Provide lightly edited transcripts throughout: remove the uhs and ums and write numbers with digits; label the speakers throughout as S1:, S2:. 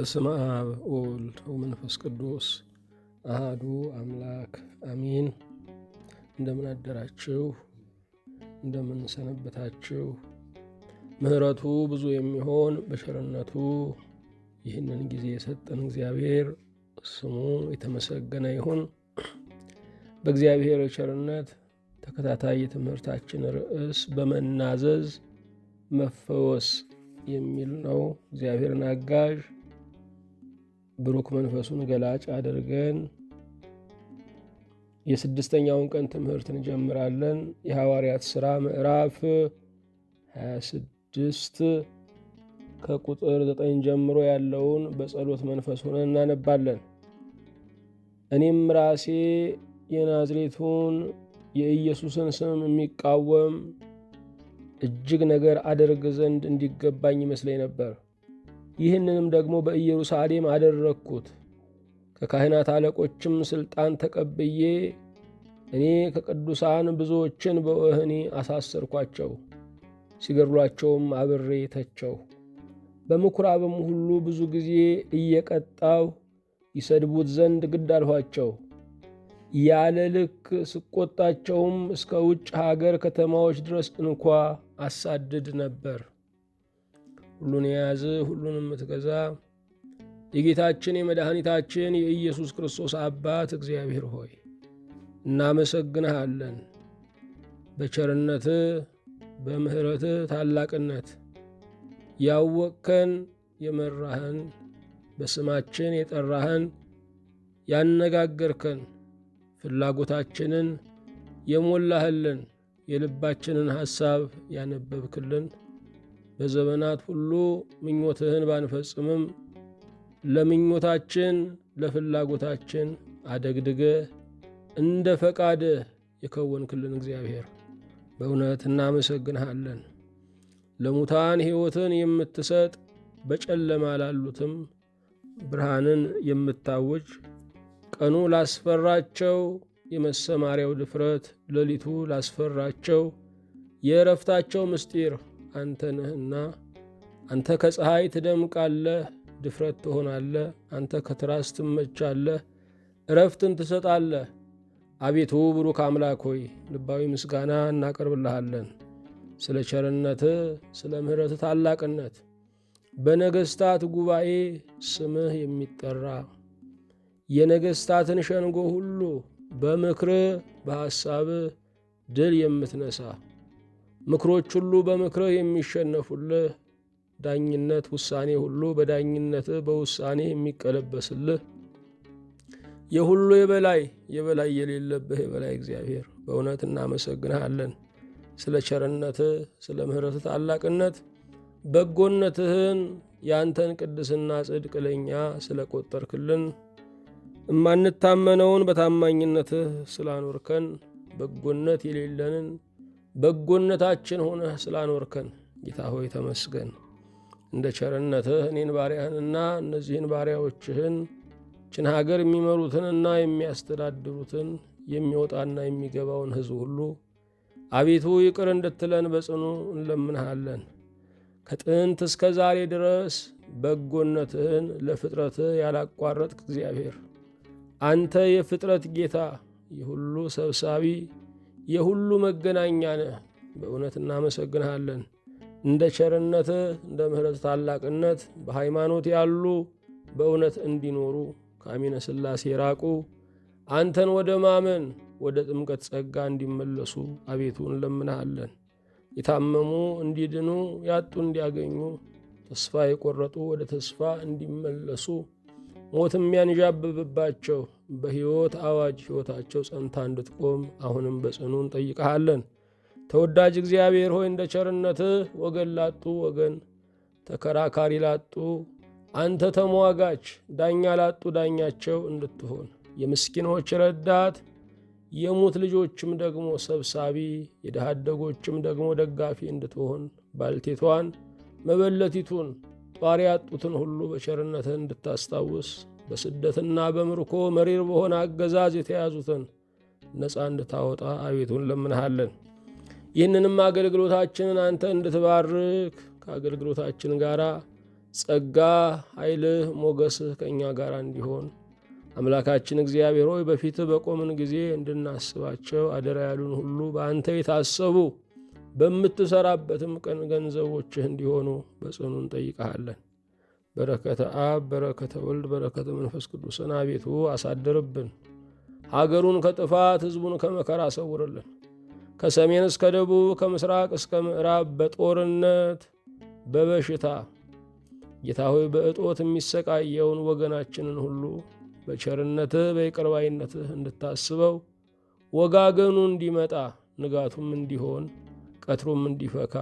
S1: በስመ አብ ወወልድ ወመንፈስ ቅዱስ አሃዱ አምላክ አሚን። እንደምን አደራችሁ? እንደምን ሰነበታችሁ? ምሕረቱ ብዙ የሚሆን በቸርነቱ ይህንን ጊዜ የሰጠን እግዚአብሔር ስሙ የተመሰገነ ይሁን። በእግዚአብሔር ቸርነት ተከታታይ የትምህርታችን ርዕስ በመናዘዝ መፈወስ የሚል ነው። እግዚአብሔርን አጋዥ ብሩክ መንፈሱን ገላጭ አድርገን የስድስተኛውን ቀን ትምህርት እንጀምራለን። የሐዋርያት ሥራ ምዕራፍ 26 ከቁጥር 9 ጀምሮ ያለውን በጸሎት መንፈስ ሆነን እናነባለን። እኔም ራሴ የናዝሬቱን የኢየሱስን ስም የሚቃወም እጅግ ነገር አደርግ ዘንድ እንዲገባኝ ይመስለኝ ነበር። ይህንንም ደግሞ በኢየሩሳሌም አደረግኩት። ከካህናት አለቆችም ሥልጣን ተቀብዬ እኔ ከቅዱሳን ብዙዎችን በወህኒ አሳሰርኳቸው፣ ሲገድሏቸውም አብሬ ተቸው። በምኵራብም ሁሉ ብዙ ጊዜ እየቀጣሁ ይሰድቡት ዘንድ ግድ አልኋቸው። ያለ ልክ ስቆጣቸውም እስከ ውጭ ሀገር ከተማዎች ድረስ እንኳ አሳድድ ነበር። ሁሉን የያዝ ሁሉን የምትገዛ የጌታችን የመድኃኒታችን የኢየሱስ ክርስቶስ አባት እግዚአብሔር ሆይ እናመሰግንሃለን። በቸርነትህ በምሕረትህ ታላቅነት ያወቅከን የመራህን በስማችን የጠራህን ያነጋገርከን ፍላጎታችንን የሞላህልን የልባችንን ሐሳብ ያነበብክልን በዘመናት ሁሉ ምኞትህን ባንፈጽምም ለምኞታችን ለፍላጎታችን አደግድገህ እንደ ፈቃድህ የከወንክልን እግዚአብሔር በእውነት እናመሰግንሃለን። ለሙታን ሕይወትን የምትሰጥ በጨለማ ላሉትም ብርሃንን የምታውጅ ቀኑ ላስፈራቸው የመሰማሪያው ድፍረት ሌሊቱ ላስፈራቸው የዕረፍታቸው ምስጢር አንተ ነህና አንተ ከፀሐይ ትደምቃለህ፣ ድፍረት ትሆናለህ። አንተ ከትራስ ትመቻለህ፣ ዕረፍትን ትሰጣለህ። አቤቱ ብሩክ አምላክ ሆይ ልባዊ ምስጋና እናቀርብልሃለን። ስለ ቸርነትህ ስለ ምሕረትህ ታላቅነት በነገሥታት ጉባኤ ስምህ የሚጠራ የነገሥታትን ሸንጎ ሁሉ በምክርህ በሐሳብህ ድል የምትነሳ ምክሮች ሁሉ በምክርህ የሚሸነፉልህ ዳኝነት ውሳኔ ሁሉ በዳኝነትህ በውሳኔ የሚቀለበስልህ የሁሉ የበላይ የሌለብህ የበላይ እግዚአብሔር በእውነት እናመሰግንሃለን። ስለ ቸርነትህ ስለ ምሕረትህ ታላቅነት በጎነትህን ያንተን ቅድስና ጽድቅ ለእኛ ስለ ቈጠርክልን እማንታመነውን በታማኝነትህ ስላኖርከን በጎነት የሌለንን በጎነታችን ሆነህ ስላኖርከን ጌታ ሆይ ተመስገን። እንደ ቸርነትህ እኔን ባሪያህንና እነዚህን ባሪያዎችህን ችን ሀገር የሚመሩትንና የሚያስተዳድሩትን የሚወጣና የሚገባውን ሕዝብ ሁሉ አቤቱ ይቅር እንድትለን በጽኑ እንለምንሃለን። ከጥንት እስከ ዛሬ ድረስ በጎነትህን ለፍጥረትህ ያላቋረጥክ እግዚአብሔር አንተ የፍጥረት ጌታ የሁሉ ሰብሳቢ የሁሉ መገናኛ ነህ። በእውነት እናመሰግንሃለን። እንደ ቸርነትህ እንደ ምሕረት ታላቅነት በሃይማኖት ያሉ በእውነት እንዲኖሩ ከአሚነ ሥላሴ የራቁ አንተን ወደ ማመን ወደ ጥምቀት ጸጋ እንዲመለሱ አቤቱ እንለምንሃለን። የታመሙ እንዲድኑ ያጡ እንዲያገኙ ተስፋ የቆረጡ ወደ ተስፋ እንዲመለሱ ሞት የሚያንዣብብባቸው በሕይወት አዋጅ ሕይወታቸው ጸንታ እንድትቆም አሁንም በጽኑ እንጠይቀሃለን። ተወዳጅ እግዚአብሔር ሆይ እንደ ቸርነትህ ወገን ላጡ ወገን፣ ተከራካሪ ላጡ አንተ ተሟጋች፣ ዳኛ ላጡ ዳኛቸው እንድትሆን የምስኪኖች ረዳት የሙት ልጆችም ደግሞ ሰብሳቢ የድሃ አደጎችም ደግሞ ደጋፊ እንድትሆን ባልቴቷን መበለቲቱን ጧሪ ያጡትን ሁሉ በቸርነትህ እንድታስታውስ በስደትና በምርኮ መሪር በሆነ አገዛዝ የተያዙትን ነፃ እንድታወጣ አቤቱን እንለምንሃለን። ይህንንም አገልግሎታችንን አንተ እንድትባርክ ከአገልግሎታችን ጋር ጸጋ፣ ኃይልህ፣ ሞገስህ ከእኛ ጋር እንዲሆን አምላካችን እግዚአብሔር ሆይ በፊትህ በቆምን ጊዜ እንድናስባቸው አደራ ያሉን ሁሉ በአንተ የታሰቡ በምትሰራበትም ቀን ገንዘቦችህ እንዲሆኑ በጽኑ እንጠይቀሃለን። በረከተ አብ፣ በረከተ ወልድ፣ በረከተ መንፈስ ቅዱስን አቤቱ አሳድርብን። ሀገሩን ከጥፋት ሕዝቡን ከመከራ ሰውርልን። ከሰሜን እስከ ደቡብ ከምስራቅ እስከ ምዕራብ በጦርነት በበሽታ ጌታ ሆይ በእጦት የሚሰቃየውን ወገናችንን ሁሉ በቸርነትህ በይቅርባይነትህ እንድታስበው ወጋገኑ እንዲመጣ ንጋቱም እንዲሆን ቀትሩም እንዲፈካ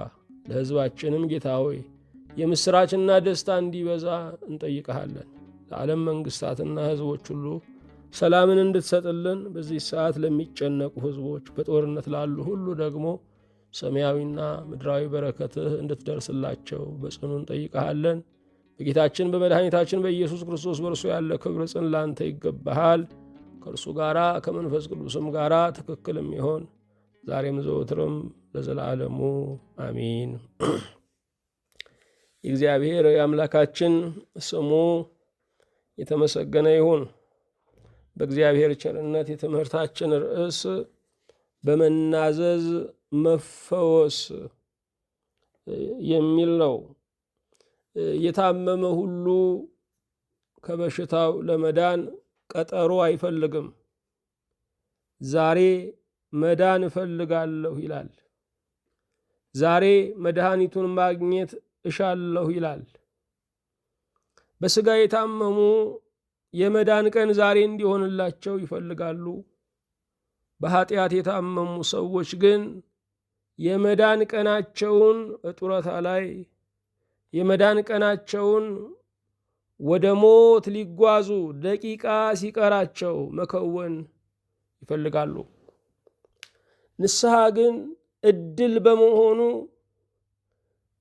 S1: ለሕዝባችንም ጌታ ሆይ የምሥራችና ደስታ እንዲበዛ እንጠይቀሃለን። ለዓለም መንግሥታትና ሕዝቦች ሁሉ ሰላምን እንድትሰጥልን በዚህ ሰዓት ለሚጨነቁ ሕዝቦች በጦርነት ላሉ ሁሉ ደግሞ ሰማያዊና ምድራዊ በረከትህ እንድትደርስላቸው በጽኑ እንጠይቀሃለን። በጌታችን በመድኃኒታችን በኢየሱስ ክርስቶስ በእርሱ ያለ ክብር ጽን ላንተ ይገባሃል። ከእርሱ ጋራ ከመንፈስ ቅዱስም ጋራ ትክክልም ይሆን ዛሬም ዘወትርም ለዘላለሙ አሚን። የእግዚአብሔር የአምላካችን ስሙ የተመሰገነ ይሁን። በእግዚአብሔር ቸርነት የትምህርታችን ርዕስ በመናዘዝ መፈወስ የሚል ነው። የታመመ ሁሉ ከበሽታው ለመዳን ቀጠሮ አይፈልግም። ዛሬ መዳን እፈልጋለሁ ይላል። ዛሬ መድኃኒቱን ማግኘት እሻለሁ ይላል። በሥጋ የታመሙ የመዳን ቀን ዛሬ እንዲሆንላቸው ይፈልጋሉ። በኃጢአት የታመሙ ሰዎች ግን የመዳን ቀናቸውን በጡረታ ላይ የመዳን ቀናቸውን ወደ ሞት ሊጓዙ ደቂቃ ሲቀራቸው መከወን ይፈልጋሉ። ንስሐ ግን ዕድል በመሆኑ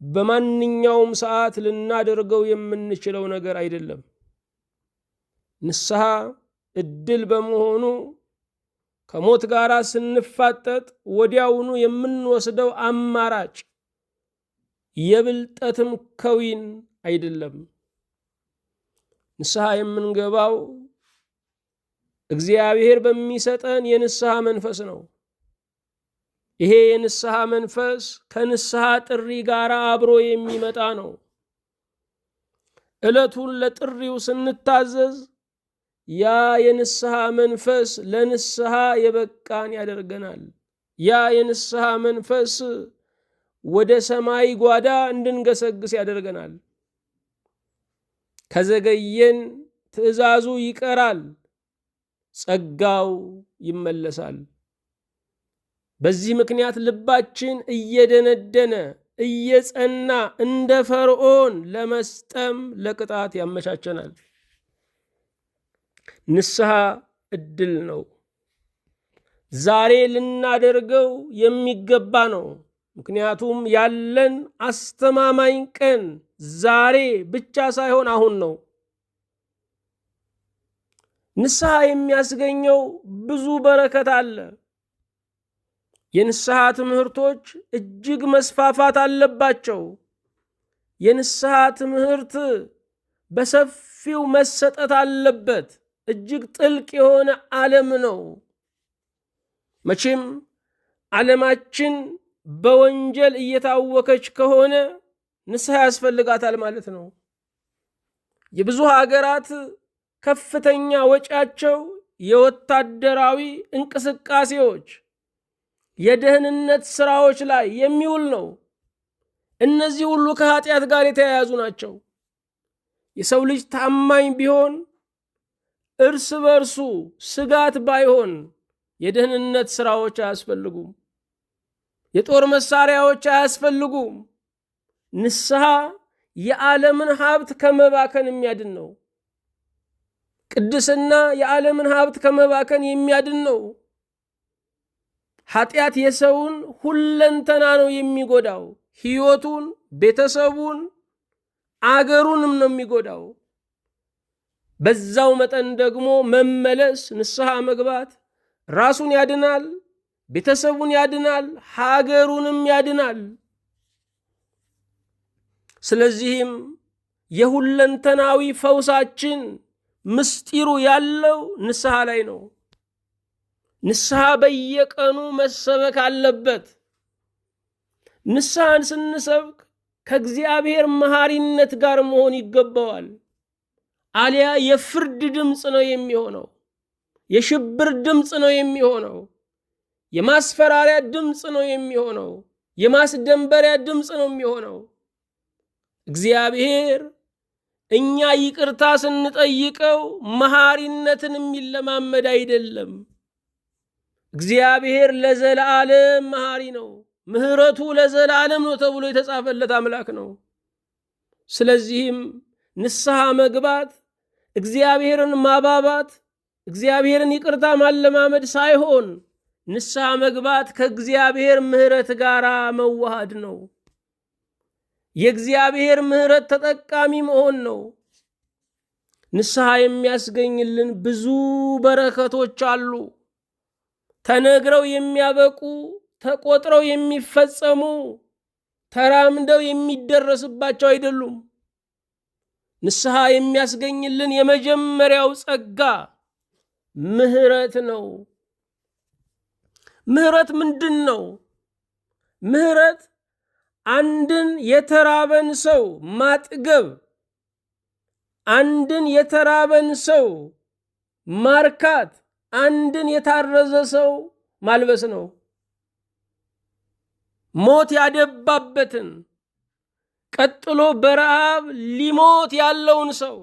S1: በማንኛውም ሰዓት ልናደርገው የምንችለው ነገር አይደለም። ንስሐ ዕድል በመሆኑ ከሞት ጋር ስንፋጠጥ ወዲያውኑ የምንወስደው አማራጭ የብልጠትም ከዊን አይደለም። ንስሐ የምንገባው እግዚአብሔር በሚሰጠን የንስሐ መንፈስ ነው። ይሄ የንስሐ መንፈስ ከንስሐ ጥሪ ጋር አብሮ የሚመጣ ነው። ዕለቱን ለጥሪው ስንታዘዝ ያ የንስሐ መንፈስ ለንስሐ የበቃን ያደርገናል። ያ የንስሐ መንፈስ ወደ ሰማይ ጓዳ እንድንገሰግስ ያደርገናል። ከዘገየን ትእዛዙ ይቀራል፣ ጸጋው ይመለሳል። በዚህ ምክንያት ልባችን እየደነደነ እየጸና እንደ ፈርዖን ለመስጠም ለቅጣት ያመቻቸናል። ንስሐ ዕድል ነው። ዛሬ ልናደርገው የሚገባ ነው። ምክንያቱም ያለን አስተማማኝ ቀን ዛሬ ብቻ ሳይሆን አሁን ነው። ንስሐ የሚያስገኘው ብዙ በረከት አለ። የንስሐ ትምህርቶች እጅግ መስፋፋት አለባቸው። የንስሐ ትምህርት በሰፊው መሰጠት አለበት። እጅግ ጥልቅ የሆነ ዓለም ነው። መቼም ዓለማችን በወንጀል እየታወከች ከሆነ ንስሐ ያስፈልጋታል ማለት ነው። የብዙ ሀገራት ከፍተኛ ወጪያቸው የወታደራዊ እንቅስቃሴዎች፣ የደህንነት ስራዎች ላይ የሚውል ነው። እነዚህ ሁሉ ከኃጢአት ጋር የተያያዙ ናቸው። የሰው ልጅ ታማኝ ቢሆን እርስ በርሱ ስጋት ባይሆን የደህንነት ስራዎች አያስፈልጉም። የጦር መሳሪያዎች አያስፈልጉም። ንስሐ የዓለምን ሀብት ከመባከን የሚያድን ነው። ቅድስና የዓለምን ሀብት ከመባከን የሚያድን ነው። ኃጢአት የሰውን ሁለንተና ነው የሚጎዳው። ሕይወቱን፣ ቤተሰቡን፣ አገሩንም ነው የሚጎዳው። በዛው መጠን ደግሞ መመለስ፣ ንስሐ መግባት ራሱን ያድናል፣ ቤተሰቡን ያድናል፣ ሀገሩንም ያድናል። ስለዚህም የሁለንተናዊ ፈውሳችን ምስጢሩ ያለው ንስሐ ላይ ነው። ንስሐ በየቀኑ መሰበክ አለበት። ንስሐን ስንሰብክ ከእግዚአብሔር መሐሪነት ጋር መሆን ይገባዋል። አሊያ የፍርድ ድምፅ ነው የሚሆነው፣ የሽብር ድምፅ ነው የሚሆነው፣ የማስፈራሪያ ድምፅ ነው የሚሆነው፣ የማስደንበሪያ ድምፅ ነው የሚሆነው። እግዚአብሔር እኛ ይቅርታ ስንጠይቀው መሐሪነትን የሚለማመድ አይደለም። እግዚአብሔር ለዘላለም መሐሪ ነው፣ ምህረቱ ለዘላለም ነው ተብሎ የተጻፈለት አምላክ ነው። ስለዚህም ንስሐ መግባት እግዚአብሔርን ማባባት፣ እግዚአብሔርን ይቅርታ ማለማመድ ሳይሆን ንስሐ መግባት ከእግዚአብሔር ምህረት ጋር መዋሃድ ነው። የእግዚአብሔር ምህረት ተጠቃሚ መሆን ነው። ንስሐ የሚያስገኝልን ብዙ በረከቶች አሉ። ተነግረው የሚያበቁ፣ ተቆጥረው የሚፈጸሙ፣ ተራምደው የሚደረስባቸው አይደሉም። ንስሐ የሚያስገኝልን የመጀመሪያው ጸጋ ምህረት ነው። ምህረት ምንድን ነው? ምህረት አንድን የተራበን ሰው ማጥገብ፣ አንድን የተራበን ሰው ማርካት፣ አንድን የታረዘ ሰው ማልበስ ነው። ሞት ያደባበትን ቀጥሎ በረሃብ ሊሞት ያለውን ሰው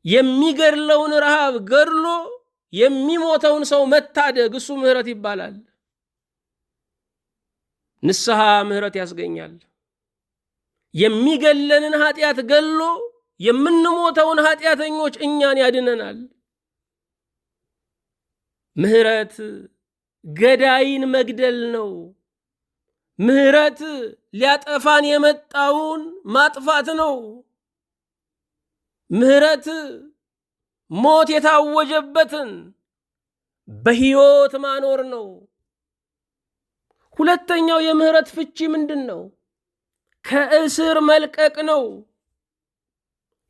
S1: የሚገድለውን ረሃብ ገድሎ የሚሞተውን ሰው መታደግ እሱ ምህረት ይባላል። ንስሐ ምህረት ያስገኛል። የሚገለንን ኃጢአት ገሎ የምንሞተውን ኃጢአተኞች እኛን ያድነናል። ምህረት ገዳይን መግደል ነው። ምህረት ሊያጠፋን የመጣውን ማጥፋት ነው። ምህረት ሞት የታወጀበትን በሕይወት ማኖር ነው። ሁለተኛው የምህረት ፍቺ ምንድን ነው? ከእስር መልቀቅ ነው።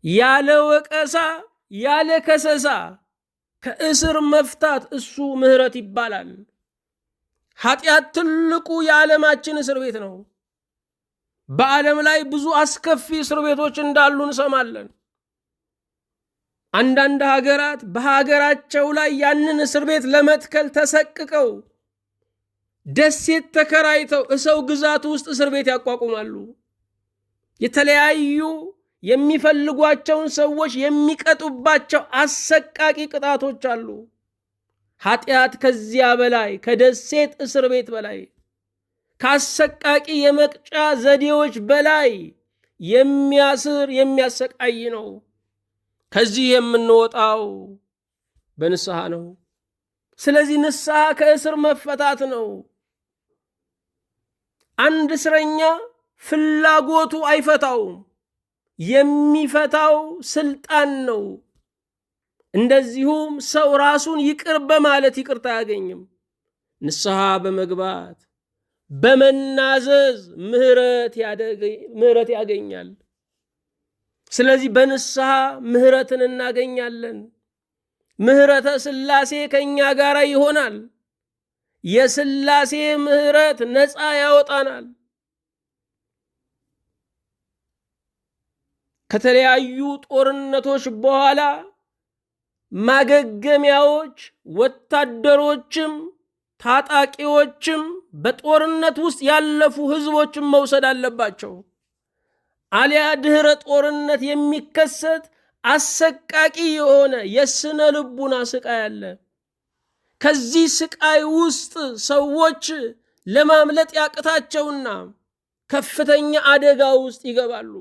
S1: ያለ ወቀሳ ያለ ከሰሳ ከእስር መፍታት እሱ ምህረት ይባላል። ኃጢአት ትልቁ የዓለማችን እስር ቤት ነው። በዓለም ላይ ብዙ አስከፊ እስር ቤቶች እንዳሉ እንሰማለን። አንዳንድ ሀገራት በሀገራቸው ላይ ያንን እስር ቤት ለመትከል ተሰቅቀው ደሴት ተከራይተው እሰው ግዛት ውስጥ እስር ቤት ያቋቁማሉ። የተለያዩ የሚፈልጓቸውን ሰዎች የሚቀጡባቸው አሰቃቂ ቅጣቶች አሉ። ኃጢአት ከዚያ በላይ ከደሴት እስር ቤት በላይ ከአሰቃቂ የመቅጫ ዘዴዎች በላይ የሚያስር የሚያሰቃይ ነው። ከዚህ የምንወጣው በንስሐ ነው። ስለዚህ ንስሐ ከእስር መፈታት ነው። አንድ እስረኛ ፍላጎቱ አይፈታውም፣ የሚፈታው ስልጣን ነው። እንደዚሁም ሰው ራሱን ይቅር በማለት ይቅርታ አያገኝም። ንስሐ በመግባት በመናዘዝ ምህረት ያገኛል። ስለዚህ በንስሐ ምህረትን እናገኛለን። ምህረተ ሥላሴ ከእኛ ጋር ይሆናል። የሥላሴ ምህረት ነፃ ያወጣናል። ከተለያዩ ጦርነቶች በኋላ ማገገሚያዎች፣ ወታደሮችም ታጣቂዎችም በጦርነት ውስጥ ያለፉ ህዝቦችም መውሰድ አለባቸው። አሊያ ድህረ ጦርነት የሚከሰት አሰቃቂ የሆነ የስነ ልቡና ስቃይ አለ። ከዚህ ስቃይ ውስጥ ሰዎች ለማምለጥ ያቅታቸውና ከፍተኛ አደጋ ውስጥ ይገባሉ።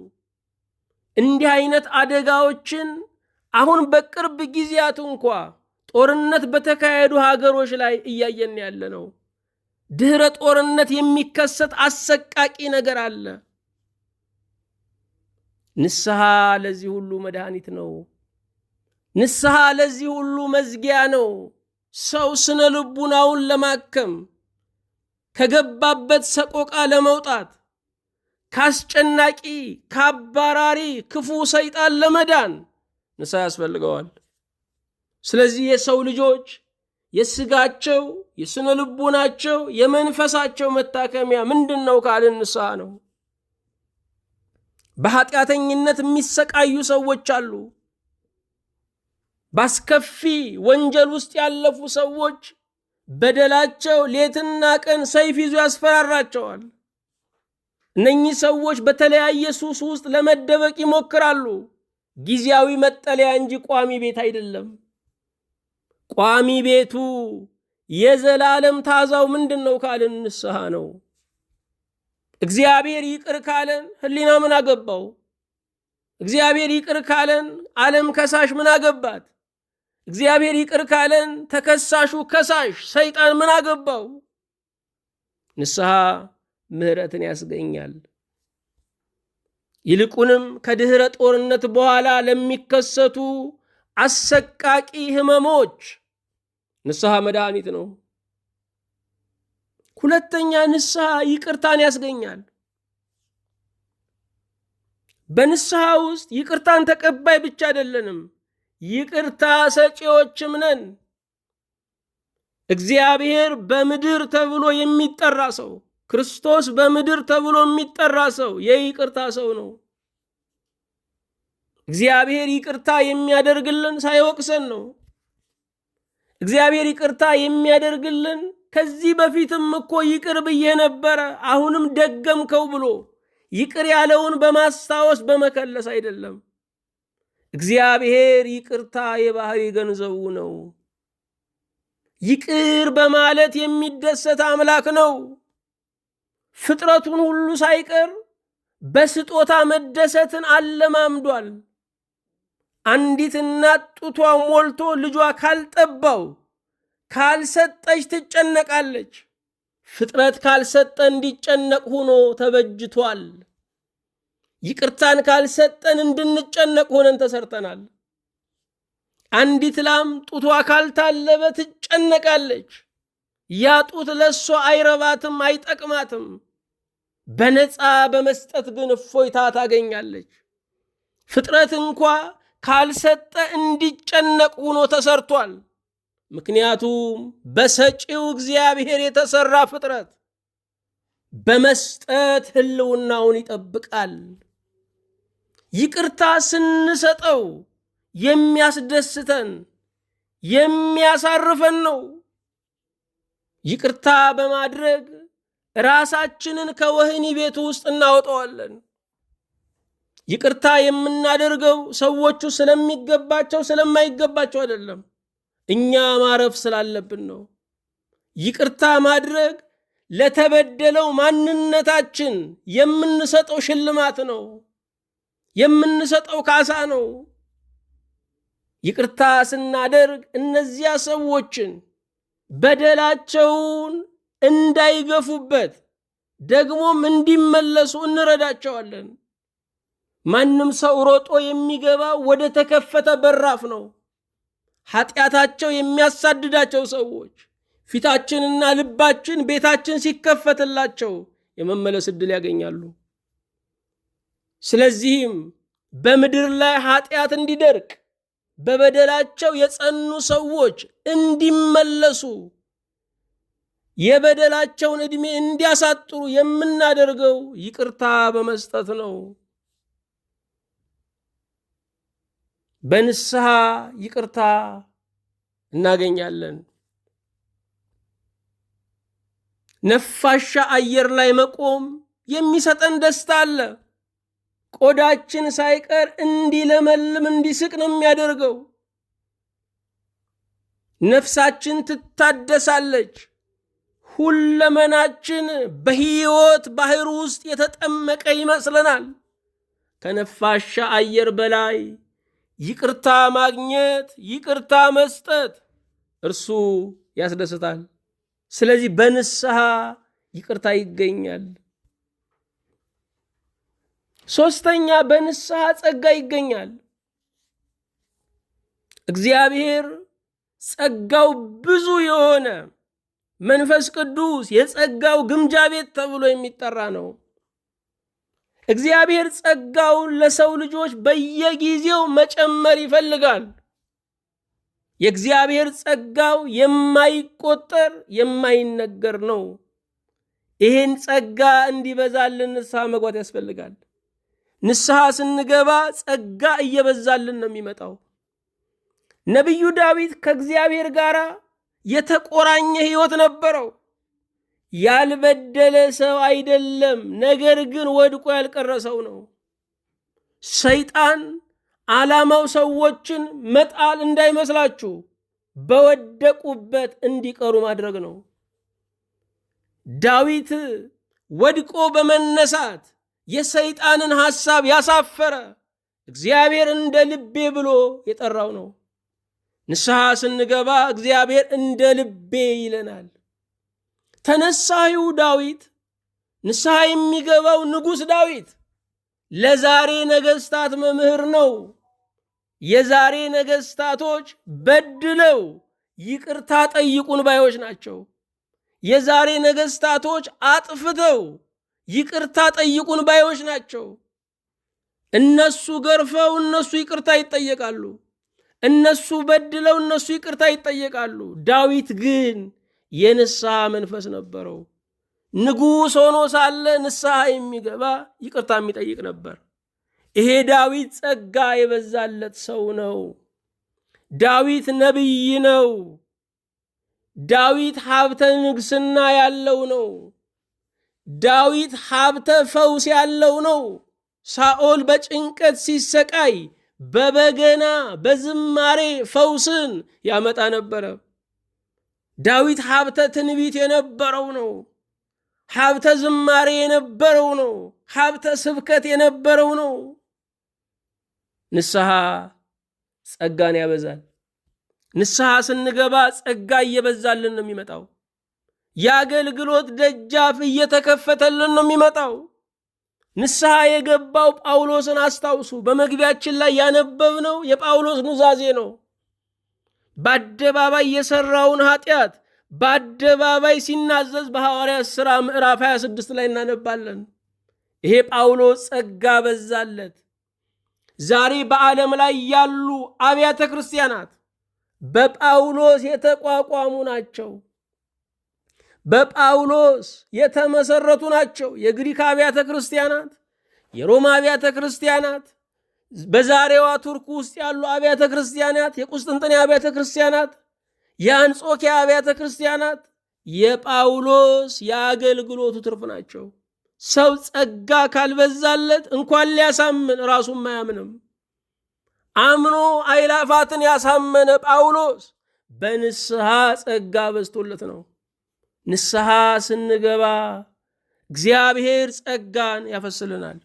S1: እንዲህ አይነት አደጋዎችን አሁን በቅርብ ጊዜያት እንኳ ጦርነት በተካሄዱ ሀገሮች ላይ እያየን ያለ ነው። ድህረ ጦርነት የሚከሰት አሰቃቂ ነገር አለ። ንስሐ ለዚህ ሁሉ መድኃኒት ነው። ንስሐ ለዚህ ሁሉ መዝጊያ ነው። ሰው ስነ ልቡናውን ለማከም ከገባበት ሰቆቃ ለመውጣት ካስጨናቂ ካባራሪ ክፉ ሰይጣን ለመዳን ንስሐ ያስፈልገዋል። ስለዚህ የሰው ልጆች የስጋቸው፣ የስነ ልቦናቸው፣ የመንፈሳቸው መታከሚያ ምንድነው ካልን ንስሐ ነው። በኃጢአተኝነት የሚሰቃዩ ሰዎች አሉ። ባስከፊ ወንጀል ውስጥ ያለፉ ሰዎች በደላቸው ሌትና ቀን ሰይፍ ይዞ ያስፈራራቸዋል። እነኚህ ሰዎች በተለያየ ሱስ ውስጥ ለመደበቅ ይሞክራሉ። ጊዜያዊ መጠለያ እንጂ ቋሚ ቤት አይደለም። ቋሚ ቤቱ የዘላለም ታዛው ምንድነው ካልን ንስሐ ነው። እግዚአብሔር ይቅር ካለን ህሊና ምን አገባው? እግዚአብሔር ይቅር ካለን ዓለም ከሳሽ ምን አገባት? እግዚአብሔር ይቅር ካለን ተከሳሹ ከሳሽ ሰይጣን ምን አገባው? ንስሐ ምህረትን ያስገኛል። ይልቁንም ከድህረ ጦርነት በኋላ ለሚከሰቱ አሰቃቂ ህመሞች ንስሐ መድኃኒት ነው። ሁለተኛ ንስሐ ይቅርታን ያስገኛል። በንስሐ ውስጥ ይቅርታን ተቀባይ ብቻ አይደለንም፣ ይቅርታ ሰጪዎችም ነን። እግዚአብሔር በምድር ተብሎ የሚጠራ ሰው፣ ክርስቶስ በምድር ተብሎ የሚጠራ ሰው የይቅርታ ሰው ነው። እግዚአብሔር ይቅርታ የሚያደርግልን ሳይወቅሰን ነው። እግዚአብሔር ይቅርታ የሚያደርግልን ከዚህ በፊትም እኮ ይቅር ብዬ ነበረ አሁንም ደገምከው ብሎ ይቅር ያለውን በማስታወስ በመከለስ አይደለም። እግዚአብሔር ይቅርታ የባህሪ ገንዘቡ ነው። ይቅር በማለት የሚደሰት አምላክ ነው። ፍጥረቱን ሁሉ ሳይቀር በስጦታ መደሰትን አለማምዷል። አንዲት እናት ጡቷ ሞልቶ ልጇ ካልጠባው ካልሰጠች ትጨነቃለች። ፍጥረት ካልሰጠ እንዲጨነቅ ሆኖ ተበጅቷል። ይቅርታን ካልሰጠን እንድንጨነቅ ሆነን ተሰርተናል። አንዲት ላም ጡቷ ካልታለበ ትጨነቃለች። ያ ጡት ለሷ አይረባትም፣ አይጠቅማትም። በነፃ በመስጠት ግን እፎይታ ታገኛለች። ፍጥረት እንኳ ካልሰጠ እንዲጨነቅ ሆኖ ተሰርቷል። ምክንያቱም በሰጪው እግዚአብሔር የተሰራ ፍጥረት በመስጠት ህልውናውን ይጠብቃል። ይቅርታ ስንሰጠው የሚያስደስተን የሚያሳርፈን ነው። ይቅርታ በማድረግ ራሳችንን ከወህኒ ቤቱ ውስጥ እናወጣዋለን። ይቅርታ የምናደርገው ሰዎቹ ስለሚገባቸው ስለማይገባቸው አይደለም፣ እኛ ማረፍ ስላለብን ነው። ይቅርታ ማድረግ ለተበደለው ማንነታችን የምንሰጠው ሽልማት ነው፣ የምንሰጠው ካሳ ነው። ይቅርታ ስናደርግ እነዚያ ሰዎችን በደላቸውን እንዳይገፉበት ደግሞም እንዲመለሱ እንረዳቸዋለን። ማንም ሰው ሮጦ የሚገባ ወደ ተከፈተ በራፍ ነው። ኃጢአታቸው የሚያሳድዳቸው ሰዎች ፊታችንና ልባችን ቤታችን ሲከፈትላቸው የመመለስ ዕድል ያገኛሉ። ስለዚህም በምድር ላይ ኃጢአት እንዲደርቅ በበደላቸው የጸኑ ሰዎች እንዲመለሱ የበደላቸውን ዕድሜ እንዲያሳጥሩ የምናደርገው ይቅርታ በመስጠት ነው። በንስሐ ይቅርታ እናገኛለን። ነፋሻ አየር ላይ መቆም የሚሰጠን ደስታ አለ። ቆዳችን ሳይቀር እንዲለመልም እንዲስቅ ነው የሚያደርገው። ነፍሳችን ትታደሳለች። ሁለመናችን በሕይወት ባህር ውስጥ የተጠመቀ ይመስለናል። ከነፋሻ አየር በላይ ይቅርታ ማግኘት፣ ይቅርታ መስጠት እርሱ ያስደስታል። ስለዚህ በንስሐ ይቅርታ ይገኛል። ሶስተኛ በንስሐ ጸጋ ይገኛል። እግዚአብሔር ጸጋው ብዙ የሆነ መንፈስ ቅዱስ የጸጋው ግምጃ ቤት ተብሎ የሚጠራ ነው። እግዚአብሔር ጸጋውን ለሰው ልጆች በየጊዜው መጨመር ይፈልጋል። የእግዚአብሔር ጸጋው የማይቆጠር የማይነገር ነው። ይህን ጸጋ እንዲበዛልን ንስሐ መግባት ያስፈልጋል። ንስሐ ስንገባ ጸጋ እየበዛልን ነው የሚመጣው። ነቢዩ ዳዊት ከእግዚአብሔር ጋር የተቆራኘ ሕይወት ነበረው። ያልበደለ ሰው አይደለም፣ ነገር ግን ወድቆ ያልቀረ ሰው ነው። ሰይጣን ዓላማው ሰዎችን መጣል እንዳይመስላችሁ፣ በወደቁበት እንዲቀሩ ማድረግ ነው። ዳዊት ወድቆ በመነሳት የሰይጣንን ሐሳብ ያሳፈረ እግዚአብሔር እንደ ልቤ ብሎ የጠራው ነው። ንስሐ ስንገባ እግዚአብሔር እንደ ልቤ ይለናል። ተነሳሂው ዳዊት፣ ንስሐ የሚገባው ንጉሥ ዳዊት ለዛሬ ነገሥታት መምህር ነው። የዛሬ ነገሥታቶች በድለው ይቅርታ ጠይቁን ባዮች ናቸው። የዛሬ ነገሥታቶች አጥፍተው ይቅርታ ጠይቁን ባዮች ናቸው። እነሱ ገርፈው እነሱ ይቅርታ ይጠየቃሉ። እነሱ በድለው እነሱ ይቅርታ ይጠየቃሉ። ዳዊት ግን የንስሐ መንፈስ ነበረው። ንጉሥ ሆኖ ሳለ ንስሐ የሚገባ ይቅርታ የሚጠይቅ ነበር። ይሄ ዳዊት ጸጋ የበዛለት ሰው ነው። ዳዊት ነቢይ ነው። ዳዊት ሀብተ ንግስና ያለው ነው። ዳዊት ሀብተ ፈውስ ያለው ነው። ሳኦል በጭንቀት ሲሰቃይ በበገና በዝማሬ ፈውስን ያመጣ ነበረ። ዳዊት ሀብተ ትንቢት የነበረው ነው። ሀብተ ዝማሬ የነበረው ነው። ሀብተ ስብከት የነበረው ነው። ንስሐ ጸጋን ያበዛል። ንስሐ ስንገባ ጸጋ እየበዛልን ነው የሚመጣው። የአገልግሎት ደጃፍ እየተከፈተልን ነው የሚመጣው። ንስሐ የገባው ጳውሎስን አስታውሱ። በመግቢያችን ላይ ያነበብነው የጳውሎስ ኑዛዜ ነው። በአደባባይ የሰራውን ኃጢአት በአደባባይ ሲናዘዝ በሐዋርያት ሥራ ምዕራፍ 26 ላይ እናነባለን። ይሄ ጳውሎስ ጸጋ በዛለት። ዛሬ በዓለም ላይ ያሉ አብያተ ክርስቲያናት በጳውሎስ የተቋቋሙ ናቸው። በጳውሎስ የተመሰረቱ ናቸው። የግሪክ አብያተ ክርስቲያናት፣ የሮማ አብያተ ክርስቲያናት፣ በዛሬዋ ቱርክ ውስጥ ያሉ አብያተ ክርስቲያናት፣ የቁስጥንጥንያ አብያተ ክርስቲያናት፣ የአንጾኪያ አብያተ ክርስቲያናት የጳውሎስ የአገልግሎቱ ትርፍ ናቸው። ሰው ጸጋ ካልበዛለት እንኳን ሊያሳምን ራሱም አያምንም። አምኖ አይላፋትን ያሳመነ ጳውሎስ በንስሐ ጸጋ በዝቶለት ነው። ንስሐ ስንገባ እግዚአብሔር ጸጋን ያፈስልናል።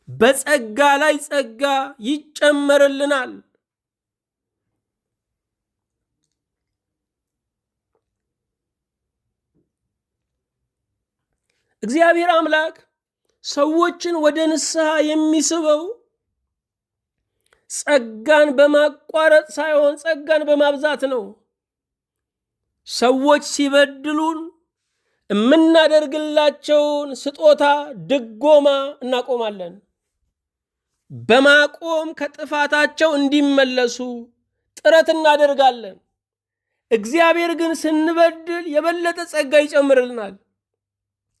S1: በጸጋ ላይ ጸጋ ይጨመርልናል። እግዚአብሔር አምላክ ሰዎችን ወደ ንስሐ የሚስበው ጸጋን በማቋረጥ ሳይሆን ጸጋን በማብዛት ነው። ሰዎች ሲበድሉን የምናደርግላቸውን ስጦታ ድጎማ እናቆማለን። በማቆም ከጥፋታቸው እንዲመለሱ ጥረት እናደርጋለን። እግዚአብሔር ግን ስንበድል የበለጠ ጸጋ ይጨምርልናል።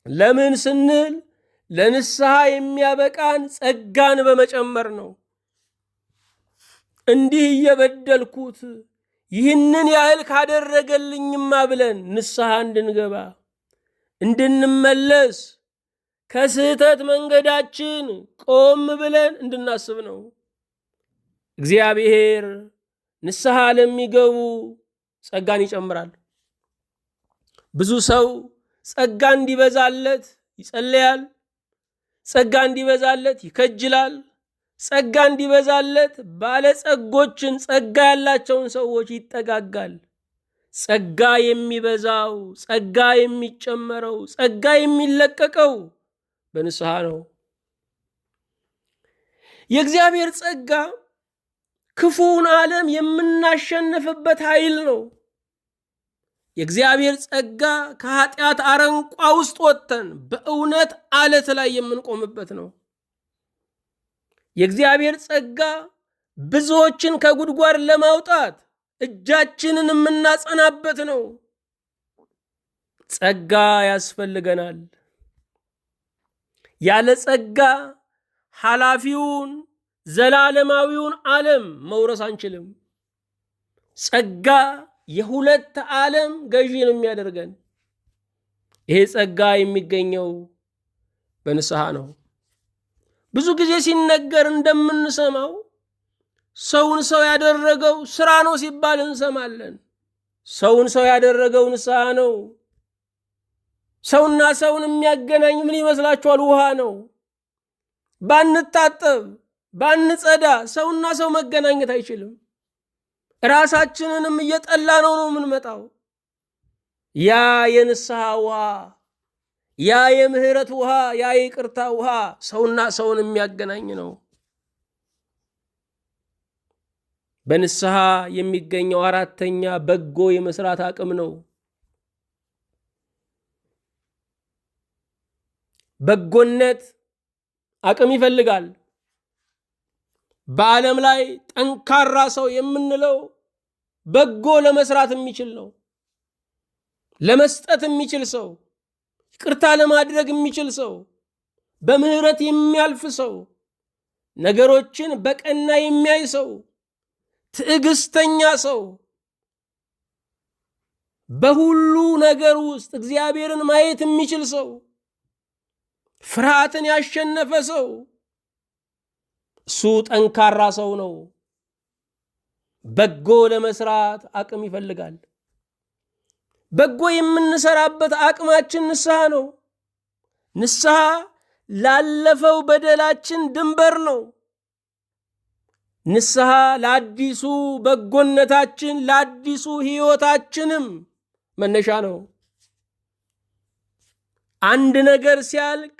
S1: ለምን ስንል ለንስሐ የሚያበቃን ጸጋን በመጨመር ነው። እንዲህ እየበደልኩት ይህንን ያህል ካደረገልኝማ ብለን ንስሐ እንድንገባ እንድንመለስ ከስህተት መንገዳችን ቆም ብለን እንድናስብ ነው። እግዚአብሔር ንስሐ ለሚገቡ ጸጋን ይጨምራል። ብዙ ሰው ጸጋ እንዲበዛለት ይጸልያል። ጸጋ እንዲበዛለት ይከጅላል። ጸጋ እንዲበዛለት ባለጸጎችን፣ ጸጋ ያላቸውን ሰዎች ይጠጋጋል። ጸጋ የሚበዛው፣ ጸጋ የሚጨመረው፣ ጸጋ የሚለቀቀው በንስሐ ነው። የእግዚአብሔር ጸጋ ክፉውን ዓለም የምናሸንፍበት ኃይል ነው። የእግዚአብሔር ጸጋ ከኃጢአት አረንቋ ውስጥ ወጥተን በእውነት ዓለት ላይ የምንቆምበት ነው። የእግዚአብሔር ጸጋ ብዙዎችን ከጉድጓድ ለማውጣት እጃችንን የምናጸናበት ነው። ጸጋ ያስፈልገናል። ያለ ጸጋ ኃላፊውን ዘላለማዊውን ዓለም መውረስ አንችልም። ጸጋ የሁለት ዓለም ገዢ ነው የሚያደርገን። ይሄ ጸጋ የሚገኘው በንስሐ ነው። ብዙ ጊዜ ሲነገር እንደምንሰማው ሰውን ሰው ያደረገው ስራ ነው ሲባል እንሰማለን። ሰውን ሰው ያደረገው ንስሐ ነው። ሰውና ሰውን የሚያገናኝ ምን ይመስላችኋል? ውሃ ነው። ባንታጠብ ባንጸዳ ሰውና ሰው መገናኘት አይችልም። ራሳችንንም እየጠላ ነው የምንመጣው። ያ የንስሐ ውሃ፣ ያ የምህረት ውሃ፣ ያ የይቅርታ ውሃ ሰውና ሰውን የሚያገናኝ ነው። በንስሐ የሚገኘው አራተኛ በጎ የመስራት አቅም ነው። በጎነት አቅም ይፈልጋል። በዓለም ላይ ጠንካራ ሰው የምንለው በጎ ለመስራት የሚችል ነው። ለመስጠት የሚችል ሰው፣ ይቅርታ ለማድረግ የሚችል ሰው፣ በምህረት የሚያልፍ ሰው፣ ነገሮችን በቀና የሚያይ ሰው፣ ትዕግስተኛ ሰው፣ በሁሉ ነገር ውስጥ እግዚአብሔርን ማየት የሚችል ሰው፣ ፍርሃትን ያሸነፈ ሰው፣ እሱ ጠንካራ ሰው ነው። በጎ ለመስራት አቅም ይፈልጋል። በጎ የምንሰራበት አቅማችን ንስሐ ነው። ንስሐ ላለፈው በደላችን ድንበር ነው። ንስሐ ለአዲሱ በጎነታችን ለአዲሱ ሕይወታችንም መነሻ ነው። አንድ ነገር ሲያልቅ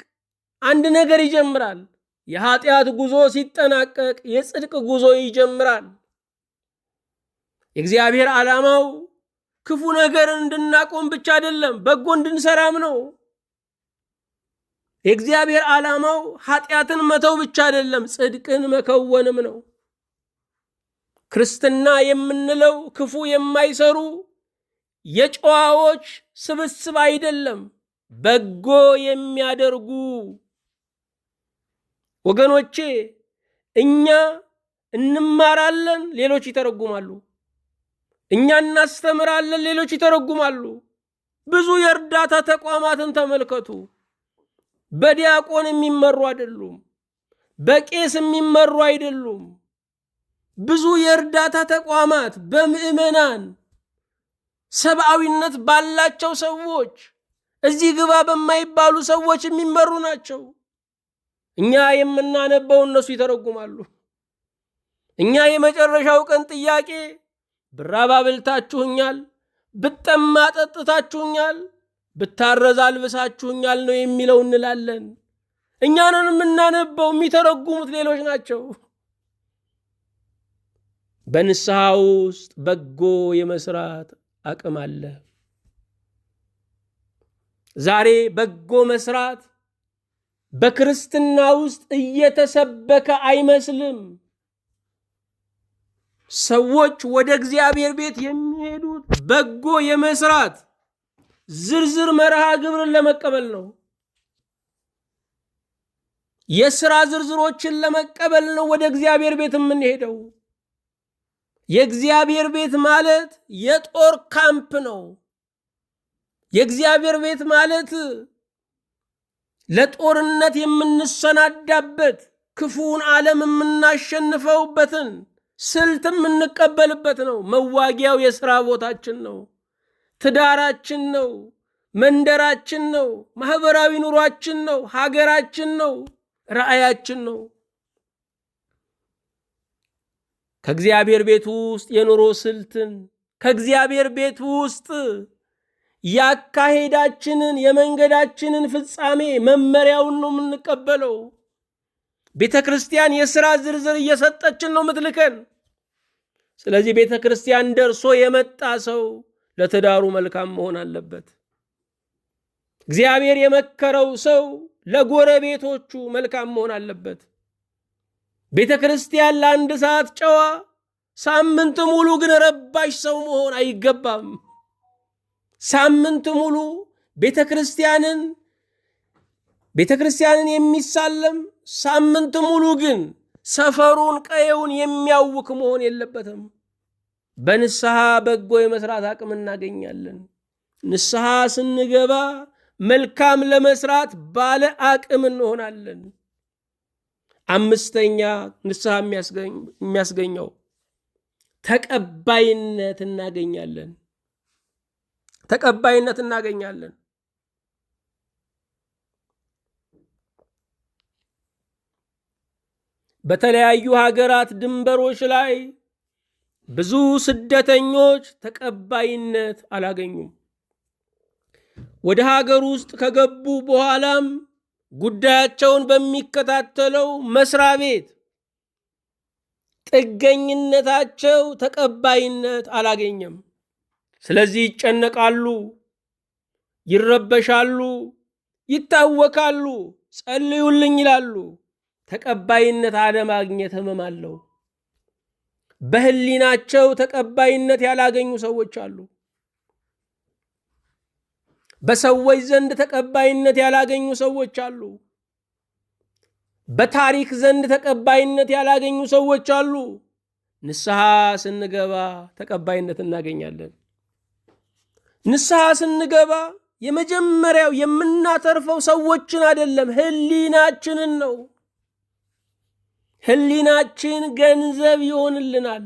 S1: አንድ ነገር ይጀምራል። የኃጢአት ጉዞ ሲጠናቀቅ የጽድቅ ጉዞ ይጀምራል። የእግዚአብሔር ዓላማው ክፉ ነገርን እንድናቆም ብቻ አይደለም፣ በጎ እንድንሰራም ነው። የእግዚአብሔር ዓላማው ኃጢአትን መተው ብቻ አይደለም፣ ጽድቅን መከወንም ነው። ክርስትና የምንለው ክፉ የማይሰሩ የጨዋዎች ስብስብ አይደለም፣ በጎ የሚያደርጉ ወገኖቼ። እኛ እንማራለን፣ ሌሎች ይተረጉማሉ። እኛ እናስተምራለን፣ ሌሎች ይተረጉማሉ። ብዙ የእርዳታ ተቋማትን ተመልከቱ። በዲያቆን የሚመሩ አይደሉም፣ በቄስ የሚመሩ አይደሉም። ብዙ የእርዳታ ተቋማት በምዕመናን ሰብአዊነት ባላቸው ሰዎች፣ እዚህ ግባ በማይባሉ ሰዎች የሚመሩ ናቸው። እኛ የምናነበው እነሱ ይተረጉማሉ። እኛ የመጨረሻው ቀን ጥያቄ ብራብ አብልታችሁኛል፣ ብጠማ ጠጥታችሁኛል፣ ብታረዝ አልብሳችሁኛል ነው የሚለው እንላለን። እኛንን የምናነበው፣ የሚተረጉሙት ሌሎች ናቸው። በንስሐ ውስጥ በጎ የመስራት አቅም አለ። ዛሬ በጎ መስራት በክርስትና ውስጥ እየተሰበከ አይመስልም። ሰዎች ወደ እግዚአብሔር ቤት የሚሄዱት በጎ የመስራት ዝርዝር መርሃ ግብርን ለመቀበል ነው። የሥራ ዝርዝሮችን ለመቀበል ነው ወደ እግዚአብሔር ቤት የምንሄደው። የእግዚአብሔር ቤት ማለት የጦር ካምፕ ነው። የእግዚአብሔር ቤት ማለት ለጦርነት የምንሰናዳበት፣ ክፉን ዓለም የምናሸንፈውበትን ስልት የምንቀበልበት ነው። መዋጊያው የሥራ ቦታችን ነው። ትዳራችን ነው። መንደራችን ነው። ማህበራዊ ኑሯችን ነው። ሀገራችን ነው። ራእያችን ነው። ከእግዚአብሔር ቤት ውስጥ የኑሮ ስልትን፣ ከእግዚአብሔር ቤት ውስጥ ያካሄዳችንን የመንገዳችንን ፍጻሜ መመሪያውን ነው የምንቀበለው። ቤተ ክርስቲያን የሥራ ዝርዝር እየሰጠችን ነው ምትልከን። ስለዚህ ቤተ ክርስቲያን ደርሶ የመጣ ሰው ለትዳሩ መልካም መሆን አለበት። እግዚአብሔር የመከረው ሰው ለጎረቤቶቹ መልካም መሆን አለበት። ቤተ ክርስቲያን ለአንድ ሰዓት ጨዋ፣ ሳምንት ሙሉ ግን ረባሽ ሰው መሆን አይገባም። ሳምንት ሙሉ ቤተ ክርስቲያንን የሚሳለም፣ ሳምንት ሙሉ ግን ሰፈሩን ቀየውን የሚያውክ መሆን የለበትም። በንስሐ በጎ የመስራት አቅም እናገኛለን። ንስሐ ስንገባ መልካም ለመስራት ባለ አቅም እንሆናለን። አምስተኛ ንስሐ የሚያስገኘው ተቀባይነት እናገኛለን። ተቀባይነት እናገኛለን። በተለያዩ ሀገራት ድንበሮች ላይ ብዙ ስደተኞች ተቀባይነት አላገኙም። ወደ ሀገር ውስጥ ከገቡ በኋላም ጉዳያቸውን በሚከታተለው መስሪያ ቤት ጥገኝነታቸው ተቀባይነት አላገኘም። ስለዚህ ይጨነቃሉ፣ ይረበሻሉ፣ ይታወካሉ፣ ጸልዩልኝ ይላሉ። ተቀባይነት አለማግኘት ሕመም አለው። በህሊናቸው ተቀባይነት ያላገኙ ሰዎች አሉ። በሰዎች ዘንድ ተቀባይነት ያላገኙ ሰዎች አሉ። በታሪክ ዘንድ ተቀባይነት ያላገኙ ሰዎች አሉ። ንስሐ ስንገባ ተቀባይነት እናገኛለን። ንስሐ ስንገባ የመጀመሪያው የምናተርፈው ሰዎችን አይደለም፣ ህሊናችንን ነው። ህሊናችን ገንዘብ ይሆንልናል።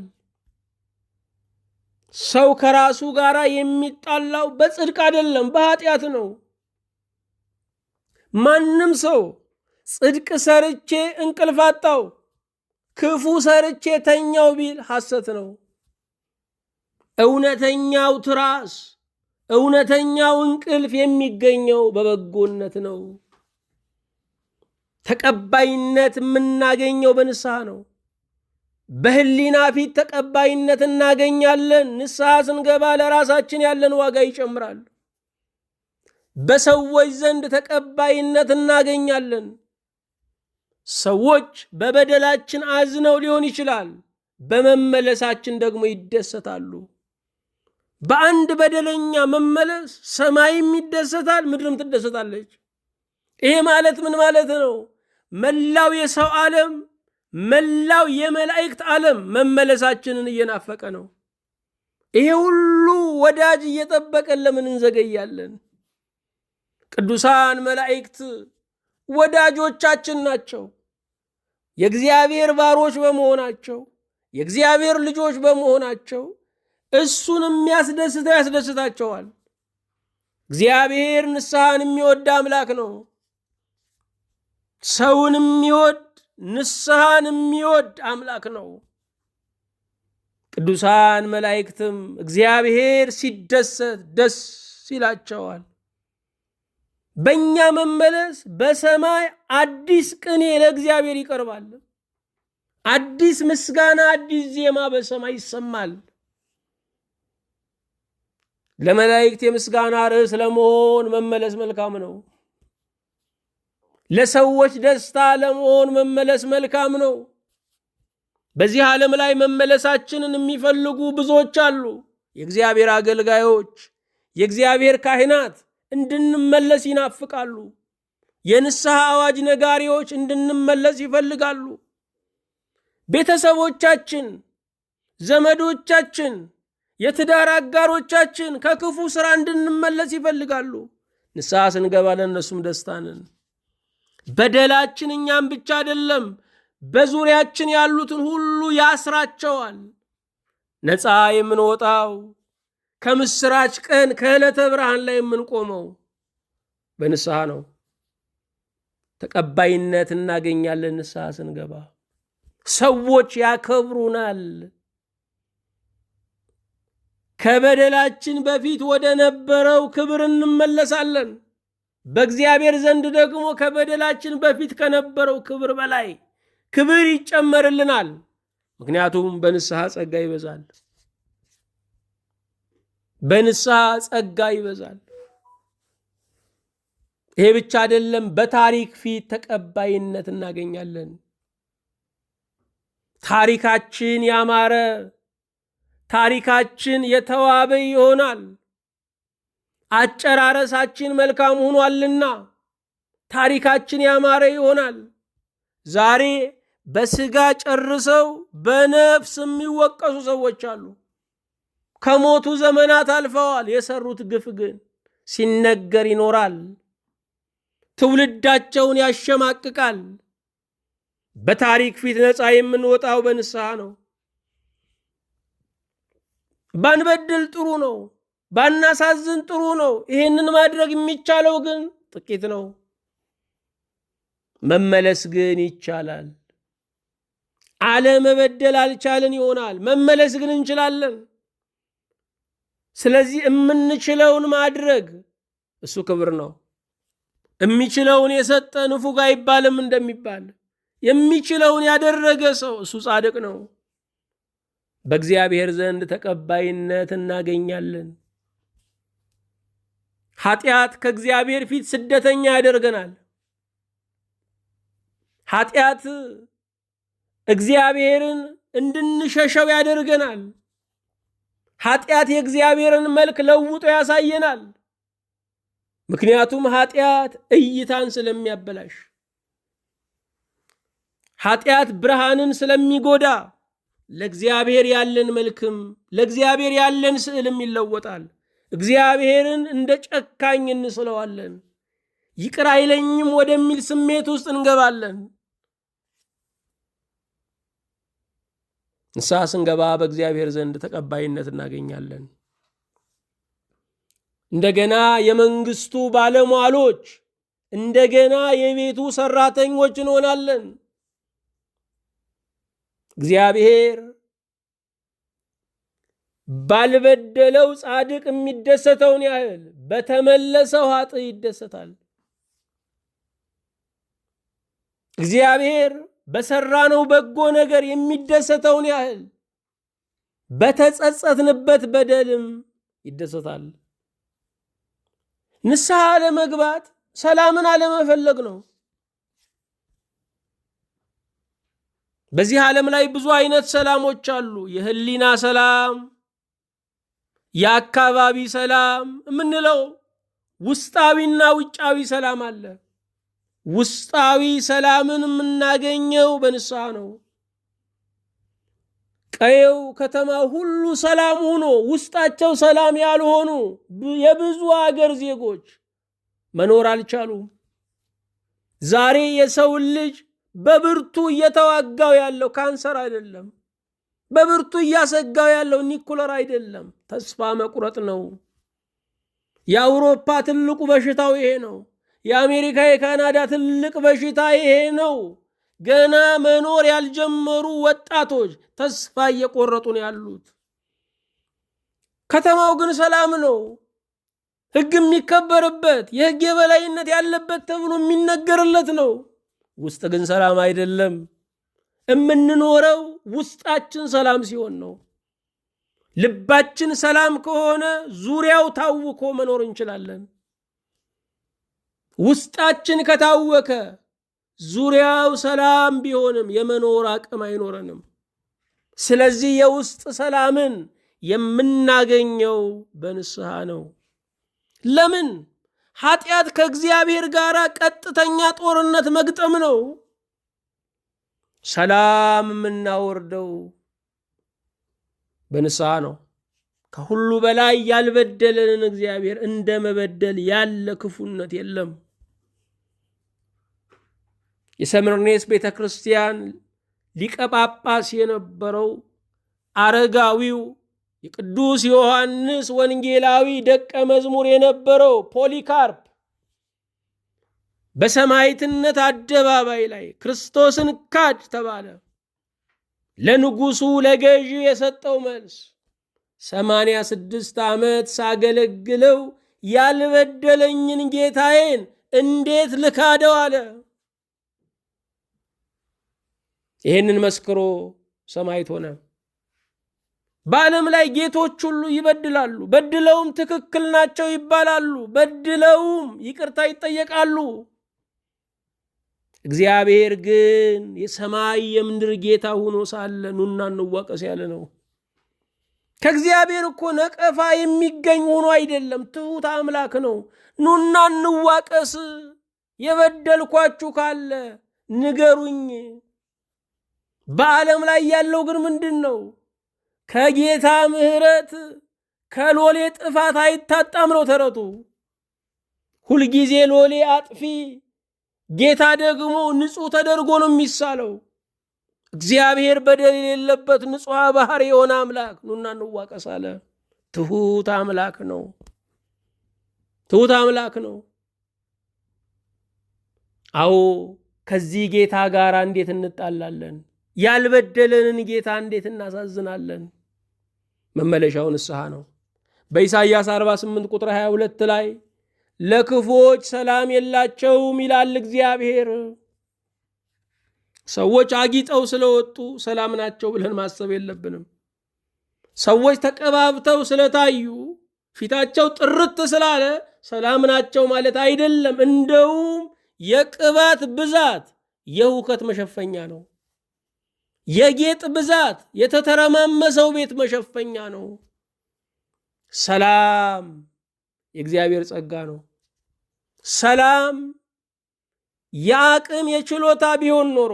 S1: ሰው ከራሱ ጋር የሚጣላው በጽድቅ አይደለም፣ በኃጢአት ነው። ማንም ሰው ጽድቅ ሰርቼ እንቅልፍ አጣው፣ ክፉ ሰርቼ ተኛው ቢል ሐሰት ነው። እውነተኛው ትራስ፣ እውነተኛው እንቅልፍ የሚገኘው በበጎነት ነው። ተቀባይነት የምናገኘው በንስሐ ነው። በህሊና ፊት ተቀባይነት እናገኛለን። ንስሐ ስንገባ ለራሳችን ያለን ዋጋ ይጨምራል። በሰዎች ዘንድ ተቀባይነት እናገኛለን። ሰዎች በበደላችን አዝነው ሊሆን ይችላል፣ በመመለሳችን ደግሞ ይደሰታሉ። በአንድ በደለኛ መመለስ ሰማይም ይደሰታል፣ ምድርም ትደሰታለች። ይሄ ማለት ምን ማለት ነው? መላው የሰው ዓለም፣ መላው የመላእክት ዓለም መመለሳችንን እየናፈቀ ነው። ይሄ ሁሉ ወዳጅ እየጠበቀን ለምን እንዘገያለን? ቅዱሳን መላእክት ወዳጆቻችን ናቸው። የእግዚአብሔር ባሮች በመሆናቸው፣ የእግዚአብሔር ልጆች በመሆናቸው እሱን የሚያስደስተው ያስደስታቸዋል። እግዚአብሔር ንስሐን የሚወድ አምላክ ነው። ሰውን የሚወድ ንስሐን የሚወድ አምላክ ነው። ቅዱሳን መላእክትም እግዚአብሔር ሲደሰት ደስ ይላቸዋል። በእኛ መመለስ በሰማይ አዲስ ቅኔ ለእግዚአብሔር ይቀርባል። አዲስ ምስጋና፣ አዲስ ዜማ በሰማይ ይሰማል። ለመላእክት የምስጋና ርዕስ ለመሆን መመለስ መልካም ነው። ለሰዎች ደስታ ለመሆን መመለስ መልካም ነው። በዚህ ዓለም ላይ መመለሳችንን የሚፈልጉ ብዙዎች አሉ። የእግዚአብሔር አገልጋዮች፣ የእግዚአብሔር ካህናት እንድንመለስ ይናፍቃሉ። የንስሐ አዋጅ ነጋሪዎች እንድንመለስ ይፈልጋሉ። ቤተሰቦቻችን፣ ዘመዶቻችን፣ የትዳር አጋሮቻችን ከክፉ ሥራ እንድንመለስ ይፈልጋሉ። ንስሐ ስንገባ ለእነሱም ደስታንን። በደላችን እኛም ብቻ አይደለም፣ በዙሪያችን ያሉትን ሁሉ ያስራቸዋል። ነፃ የምንወጣው ከምስራች ቀን ከዕለተ ብርሃን ላይ የምንቆመው በንስሐ ነው። ተቀባይነት እናገኛለን። ንስሐ ስንገባ ሰዎች ያከብሩናል። ከበደላችን በፊት ወደ ነበረው ክብር እንመለሳለን። በእግዚአብሔር ዘንድ ደግሞ ከበደላችን በፊት ከነበረው ክብር በላይ ክብር ይጨመርልናል። ምክንያቱም በንስሐ ጸጋ ይበዛል። በንስሐ ጸጋ ይበዛል። ይሄ ብቻ አይደለም፣ በታሪክ ፊት ተቀባይነት እናገኛለን። ታሪካችን ያማረ፣ ታሪካችን የተዋበ ይሆናል። አጨራረሳችን መልካም ሆኗልና ታሪካችን ያማረ ይሆናል። ዛሬ በስጋ ጨርሰው በነፍስ የሚወቀሱ ሰዎች አሉ። ከሞቱ ዘመናት አልፈዋል። የሰሩት ግፍ ግን ሲነገር ይኖራል። ትውልዳቸውን ያሸማቅቃል። በታሪክ ፊት ነፃ የምንወጣው በንስሐ ነው። ባንበድል ጥሩ ነው። ባናሳዝን ጥሩ ነው። ይህንን ማድረግ የሚቻለው ግን ጥቂት ነው። መመለስ ግን ይቻላል። አለመበደል አልቻልን ይሆናል፣ መመለስ ግን እንችላለን። ስለዚህ የምንችለውን ማድረግ እሱ ክብር ነው። የሚችለውን የሰጠ ንፉግ አይባልም እንደሚባል፣ የሚችለውን ያደረገ ሰው እሱ ጻድቅ ነው። በእግዚአብሔር ዘንድ ተቀባይነት እናገኛለን። ኃጢአት ከእግዚአብሔር ፊት ስደተኛ ያደርገናል። ኃጢአት እግዚአብሔርን እንድንሸሸው ያደርገናል። ኃጢአት የእግዚአብሔርን መልክ ለውጦ ያሳየናል። ምክንያቱም ኃጢአት እይታን ስለሚያበላሽ፣ ኃጢአት ብርሃንን ስለሚጎዳ ለእግዚአብሔር ያለን መልክም ለእግዚአብሔር ያለን ስዕልም ይለወጣል። እግዚአብሔርን እንደ ጨካኝ እንስለዋለን። ይቅር አይለኝም ወደሚል ስሜት ውስጥ እንገባለን። ንስሐ ስንገባ በእግዚአብሔር ዘንድ ተቀባይነት እናገኛለን። እንደገና የመንግስቱ ባለሟሎች፣ እንደገና የቤቱ ሰራተኞች እንሆናለን። እግዚአብሔር ባልበደለው ጻድቅ የሚደሰተውን ያህል በተመለሰው ኃጥእ ይደሰታል። እግዚአብሔር በሰራነው በጎ ነገር የሚደሰተውን ያህል በተጸጸትንበት በደልም ይደሰታል። ንስሐ አለመግባት ሰላምን አለመፈለግ ነው። በዚህ ዓለም ላይ ብዙ አይነት ሰላሞች አሉ። የህሊና ሰላም፣ የአካባቢ ሰላም የምንለው ውስጣዊና ውጫዊ ሰላም አለ። ውስጣዊ ሰላምን የምናገኘው በንስሐ ነው። ቀየው ከተማው ሁሉ ሰላም ሆኖ ውስጣቸው ሰላም ያልሆኑ የብዙ አገር ዜጎች መኖር አልቻሉም። ዛሬ የሰው ልጅ በብርቱ እየተዋጋው ያለው ካንሰር አይደለም። በብርቱ እያሰጋው ያለው ኒኩለር አይደለም፣ ተስፋ መቁረጥ ነው። የአውሮፓ ትልቁ በሽታው ይሄ ነው። የአሜሪካ የካናዳ ትልቅ በሽታ ይሄ ነው። ገና መኖር ያልጀመሩ ወጣቶች ተስፋ እየቆረጡ ነው ያሉት። ከተማው ግን ሰላም ነው፣ ሕግ የሚከበርበት የሕግ የበላይነት ያለበት ተብሎ የሚነገርለት ነው። ውስጥ ግን ሰላም አይደለም። የምንኖረው ውስጣችን ሰላም ሲሆን ነው። ልባችን ሰላም ከሆነ ዙሪያው ታውኮ መኖር እንችላለን። ውስጣችን ከታወከ ዙሪያው ሰላም ቢሆንም የመኖር አቅም አይኖረንም። ስለዚህ የውስጥ ሰላምን የምናገኘው በንስሐ ነው። ለምን? ኃጢአት ከእግዚአብሔር ጋር ቀጥተኛ ጦርነት መግጠም ነው። ሰላም የምናወርደው በንስሐ ነው። ከሁሉ በላይ ያልበደለንን እግዚአብሔር እንደ መበደል ያለ ክፉነት የለም። የሰምርኔስ ቤተ ክርስቲያን ሊቀ ጳጳስ የነበረው አረጋዊው የቅዱስ ዮሐንስ ወንጌላዊ ደቀ መዝሙር የነበረው ፖሊካርፕ በሰማዕትነት አደባባይ ላይ ክርስቶስን ካድ ተባለ። ለንጉሱ ለገዢ የሰጠው መልስ 86 ዓመት ሳገለግለው ያልበደለኝን ጌታዬን እንዴት ልካደው አለ። ይህንን መስክሮ ሰማዕት ሆነ። በዓለም ላይ ጌቶች ሁሉ ይበድላሉ፣ በድለውም ትክክል ናቸው ይባላሉ፣ በድለውም ይቅርታ ይጠየቃሉ። እግዚአብሔር ግን የሰማይ የምድር ጌታ ሆኖ ሳለ ኑና እንዋቀስ ያለ ነው። ከእግዚአብሔር እኮ ነቀፋ የሚገኝ ሆኖ አይደለም፣ ትሑት አምላክ ነው። ኑና እንዋቀስ፣ የበደልኳችሁ ካለ ንገሩኝ። በዓለም ላይ ያለው ግን ምንድን ነው? ከጌታ ምሕረት ከሎሌ ጥፋት አይታጣም ነው ተረቱ። ሁልጊዜ ሎሌ አጥፊ፣ ጌታ ደግሞ ንጹሕ ተደርጎ ነው የሚሳለው። እግዚአብሔር በደል የሌለበት ንጹሕ ባህሪ የሆነ አምላክ ኑና እንዋቀስ አለ። ትሑት አምላክ ነው። ትሑት አምላክ ነው። አዎ ከዚህ ጌታ ጋር እንዴት እንጣላለን? ያልበደለንን ጌታ እንዴት እናሳዝናለን? መመለሻው ንስሐ ነው። በኢሳይያስ 48 ቁጥር 22 ላይ ለክፉዎች ሰላም የላቸውም ይላል እግዚአብሔር። ሰዎች አጊጠው ስለወጡ ሰላም ናቸው ብለን ማሰብ የለብንም። ሰዎች ተቀባብተው ስለታዩ ፊታቸው ጥርት ስላለ ሰላም ናቸው ማለት አይደለም። እንደውም የቅባት ብዛት የሁከት መሸፈኛ ነው። የጌጥ ብዛት የተተረማመሰው ቤት መሸፈኛ ነው። ሰላም የእግዚአብሔር ጸጋ ነው። ሰላም የአቅም የችሎታ ቢሆን ኖሮ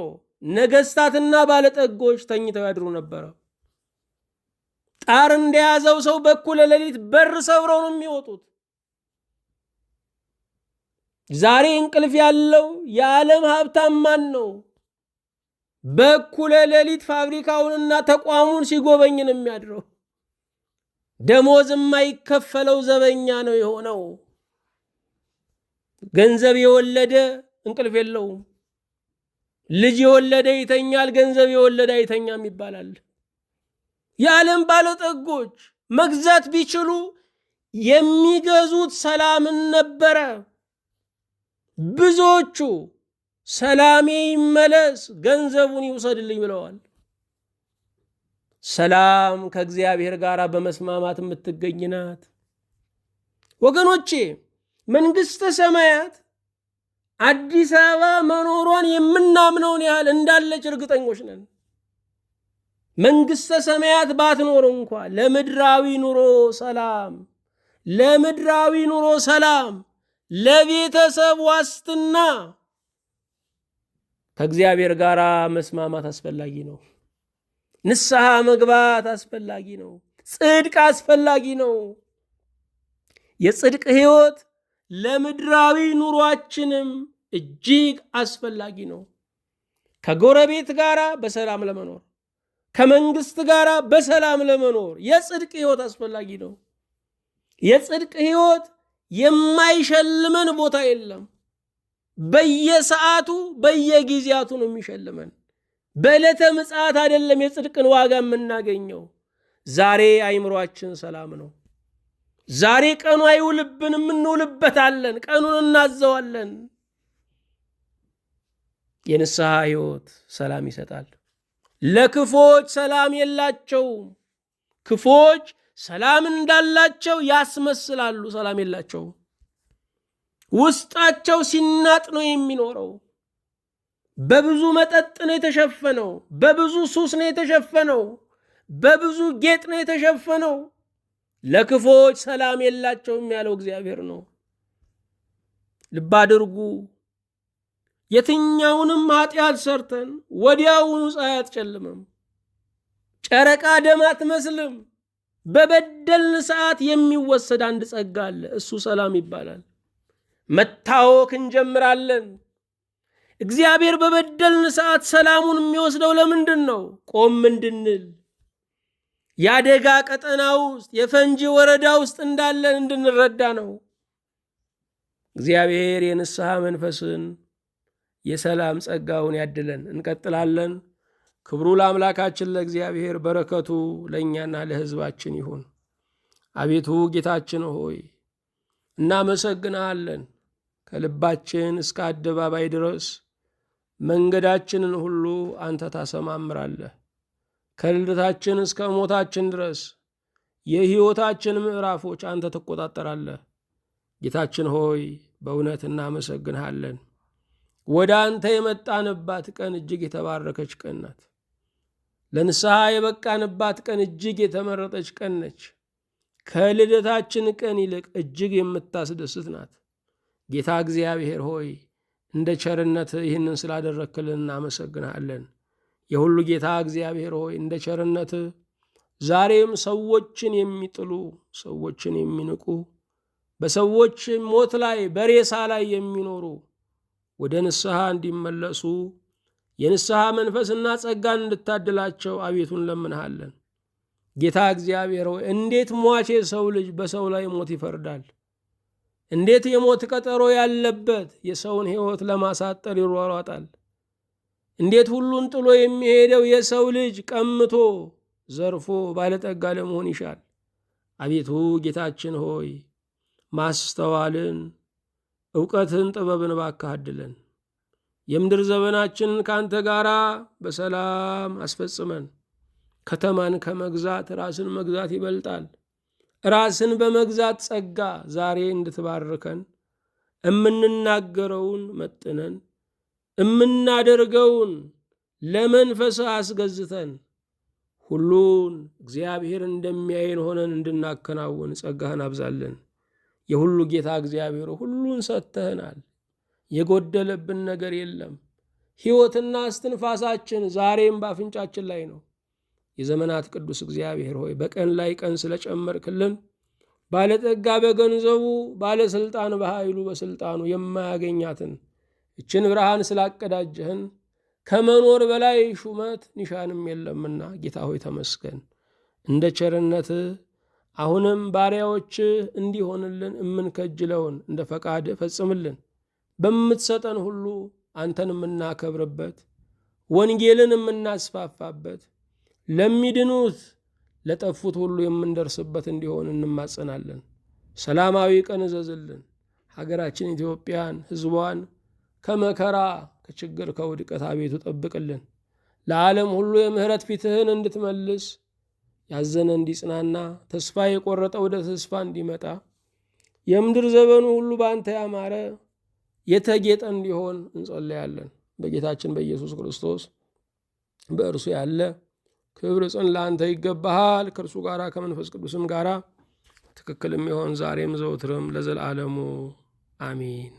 S1: ነገስታትና ባለጠጎች ተኝተው ያድሩ ነበረ። ጣር እንደያዘው ሰው በኩለ ሌሊት በር ሰብረው ነው የሚወጡት። ዛሬ እንቅልፍ ያለው የዓለም ሀብታም ማን ነው? በኩለ ሌሊት ፋብሪካውንና ተቋሙን ሲጎበኝ ነው የሚያድረው። ደሞዝ የማይከፈለው ዘበኛ ነው የሆነው። ገንዘብ የወለደ እንቅልፍ የለውም። ልጅ የወለደ ይተኛል፣ ገንዘብ የወለደ አይተኛም ይባላል። የዓለም ባለጠጎች መግዛት ቢችሉ የሚገዙት ሰላምን ነበረ። ብዙዎቹ ሰላሜ ይመለስ ገንዘቡን ይውሰድልኝ ብለዋል። ሰላም ከእግዚአብሔር ጋር በመስማማት የምትገኝ ናት። ወገኖቼ መንግሥተ ሰማያት አዲስ አበባ መኖሯን የምናምነውን ያህል እንዳለች እርግጠኞች ነን። መንግሥተ ሰማያት ባትኖር እንኳ ለምድራዊ ኑሮ ሰላም፣ ለምድራዊ ኑሮ ሰላም፣ ለቤተሰብ ዋስትና ከእግዚአብሔር ጋር መስማማት አስፈላጊ ነው። ንስሐ መግባት አስፈላጊ ነው። ጽድቅ አስፈላጊ ነው። የጽድቅ ሕይወት ለምድራዊ ኑሯችንም እጅግ አስፈላጊ ነው። ከጎረቤት ጋር በሰላም ለመኖር፣ ከመንግስት ጋር በሰላም ለመኖር የጽድቅ ሕይወት አስፈላጊ ነው። የጽድቅ ሕይወት የማይሸልመን ቦታ የለም። በየሰዓቱ በየጊዜያቱ ነው የሚሸልመን። በዕለተ ምጽአት አይደለም የጽድቅን ዋጋ የምናገኘው። ዛሬ አይምሯችን ሰላም ነው። ዛሬ ቀኑ አይውልብንም፣ እንውልበታለን። ቀኑን እናዘዋለን። የንስሐ ሕይወት ሰላም ይሰጣል። ለክፎች ሰላም የላቸውም። ክፎች ሰላም እንዳላቸው ያስመስላሉ፣ ሰላም የላቸውም። ውስጣቸው ሲናጥ ነው የሚኖረው። በብዙ መጠጥ ነው የተሸፈነው፣ በብዙ ሱስ ነው የተሸፈነው፣ በብዙ ጌጥ ነው የተሸፈነው። ለክፎች ሰላም የላቸውም ያለው እግዚአብሔር ነው። ልብ አድርጉ። የትኛውንም ኃጢአት ሰርተን ወዲያውኑ ፀሐይ አትጨልምም፣ ጨረቃ ደም አትመስልም። በበደልን ሰዓት የሚወሰድ አንድ ጸጋ አለ፣ እሱ ሰላም ይባላል። መታወክ እንጀምራለን። እግዚአብሔር በበደልን ሰዓት ሰላሙን የሚወስደው ለምንድን ነው? ቆም እንድንል፣ የአደጋ ቀጠና ውስጥ የፈንጂ ወረዳ ውስጥ እንዳለን እንድንረዳ ነው። እግዚአብሔር የንስሐ መንፈስን የሰላም ጸጋውን ያድለን። እንቀጥላለን። ክብሩ ለአምላካችን ለእግዚአብሔር፣ በረከቱ ለእኛና ለሕዝባችን ይሁን። አቤቱ ጌታችን ሆይ እናመሰግንሃለን። ከልባችን እስከ አደባባይ ድረስ መንገዳችንን ሁሉ አንተ ታሰማምራለህ። ከልደታችን እስከ ሞታችን ድረስ የሕይወታችን ምዕራፎች አንተ ትቆጣጠራለህ። ጌታችን ሆይ በእውነት እናመሰግንሃለን። ወደ አንተ የመጣንባት ቀን እጅግ የተባረከች ቀን ናት። ለንስሐ የበቃንባት ቀን እጅግ የተመረጠች ቀን ነች። ከልደታችን ቀን ይልቅ እጅግ የምታስደስት ናት። ጌታ እግዚአብሔር ሆይ እንደ ቸርነት ይህንን ስላደረክልን እናመሰግናለን። የሁሉ ጌታ እግዚአብሔር ሆይ እንደ ቸርነት ዛሬም ሰዎችን የሚጥሉ፣ ሰዎችን የሚንቁ፣ በሰዎች ሞት ላይ በሬሳ ላይ የሚኖሩ ወደ ንስሐ እንዲመለሱ የንስሐ መንፈስና ጸጋን እንድታድላቸው አቤቱ እንለምንሃለን። ጌታ እግዚአብሔር ሆይ እንዴት ሟች የሰው ልጅ በሰው ላይ ሞት ይፈርዳል? እንዴት የሞት ቀጠሮ ያለበት የሰውን ሕይወት ለማሳጠር ይሯሯጣል? እንዴት ሁሉን ጥሎ የሚሄደው የሰው ልጅ ቀምቶ ዘርፎ ባለጠጋ ለመሆን ይሻል? አቤቱ ጌታችን ሆይ ማስተዋልን፣ ዕውቀትን፣ ጥበብን እባክህ አድለን። የምድር ዘመናችንን ከአንተ ጋር በሰላም አስፈጽመን። ከተማን ከመግዛት ራስን መግዛት ይበልጣል። ራስን በመግዛት ጸጋ ዛሬ እንድትባርከን እምንናገረውን መጥነን እምናደርገውን ለመንፈስ አስገዝተን ሁሉን እግዚአብሔር እንደሚያየን ሆነን እንድናከናውን ጸጋህን አብዛለን። የሁሉ ጌታ እግዚአብሔር ሁሉን ሰጥተህናል። የጎደለብን ነገር የለም። ሕይወትና እስትንፋሳችን ዛሬም በአፍንጫችን ላይ ነው። የዘመናት ቅዱስ እግዚአብሔር ሆይ በቀን ላይ ቀን ስለጨመርክልን ባለጠጋ በገንዘቡ ባለስልጣን በኃይሉ በስልጣኑ የማያገኛትን እችን ብርሃን ስላቀዳጀህን ከመኖር በላይ ሹመት ኒሻንም የለምና ጌታ ሆይ ተመስገን። እንደ ቸርነት አሁንም ባሪያዎች እንዲሆንልን እምንከጅለውን እንደ ፈቃድ ፈጽምልን። በምትሰጠን ሁሉ አንተን የምናከብርበት ወንጌልን የምናስፋፋበት ለሚድኑት ለጠፉት ሁሉ የምንደርስበት እንዲሆን እንማጸናለን። ሰላማዊ ቀን እዘዝልን። ሀገራችን ኢትዮጵያን ሕዝቧን ከመከራ ከችግር ከውድቀት አቤቱ ጠብቅልን። ለዓለም ሁሉ የምህረት ፊትህን እንድትመልስ ያዘነ እንዲጽናና ተስፋ የቆረጠ ወደ ተስፋ እንዲመጣ የምድር ዘመኑ ሁሉ በአንተ ያማረ የተጌጠ እንዲሆን እንጸለያለን። በጌታችን በኢየሱስ ክርስቶስ በእርሱ ያለ ክብር ጽን ለአንተ ይገባሃል። ከእርሱ ጋር ከመንፈስ ቅዱስም ጋር ትክክል የሚሆን ዛሬም ዘውትርም ለዘላለሙ አሚን።